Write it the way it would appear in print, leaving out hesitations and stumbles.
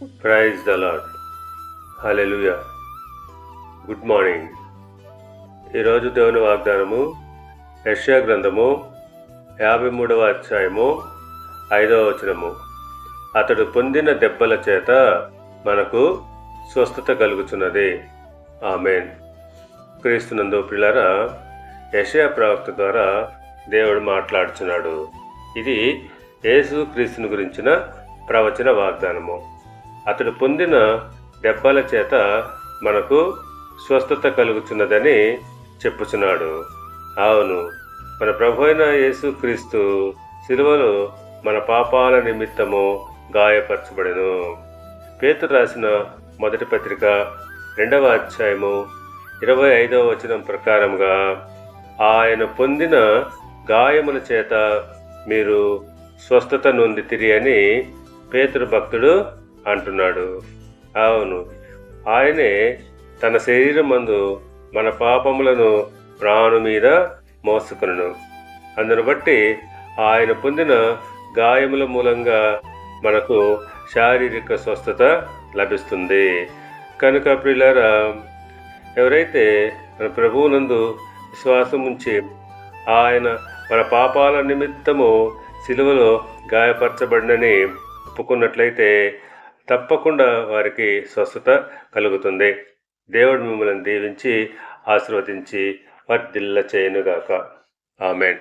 Praise the Lord. Hallelujah. Good morning. ఈరోజు దేవుని వాగ్దానము యెషయా గ్రంథము 53వ అధ్యాయము 5వ వచనము. అతడు పొందిన దెబ్బల చేత మనకు స్వస్థత కలుగుతున్నది. ఆమేన్. క్రీస్తునందు ప్రియులారా, యెషయా ప్రవక్త ద్వారా దేవుడు మాట్లాడుచున్నాడు. ఇది యేసు క్రీస్తుని గురించిన ప్రవచన వాగ్దానము. అతడు పొందిన దెబ్బల చేత మనకు స్వస్థత కలుగుతున్నదని చెప్పుచున్నాడు. అవును, మన ప్రభు అయిన యేసు క్రీస్తు శిలువలో మన పాపాల నిమిత్తము గాయపరచబడెను. పేతురు రాసిన మొదటి పత్రిక 2వ అధ్యాయము 25వ వచనం ప్రకారంగా ఆయన పొందిన గాయముల చేత మీరు స్వస్థత నొందితిరి అని పేతురు భక్తుడు అంటున్నాడు. అవును, ఆయనే తన శరీరమందు మన పాపములను ప్రాణు మీద మోసుకొనును. అందును బట్టి ఆయన పొందిన గాయముల మూలంగా మనకు శారీరక స్వస్థత లభిస్తుంది. కనుక ప్రియులారా, ఎవరైతే మన ప్రభువునందు విశ్వాసం ఉంచి ఆయన మన పాపాల నిమిత్తము సిలువలో గాయపరచబడినని ఒప్పుకున్నట్లయితే తప్పకుండా వారికి స్వస్థత కలుగుతుంది. దేవుడు మిమ్మల్ని దీవించి ఆశీర్వదించి వర్ధిల్ల చేయనుగాక. ఆమేన్.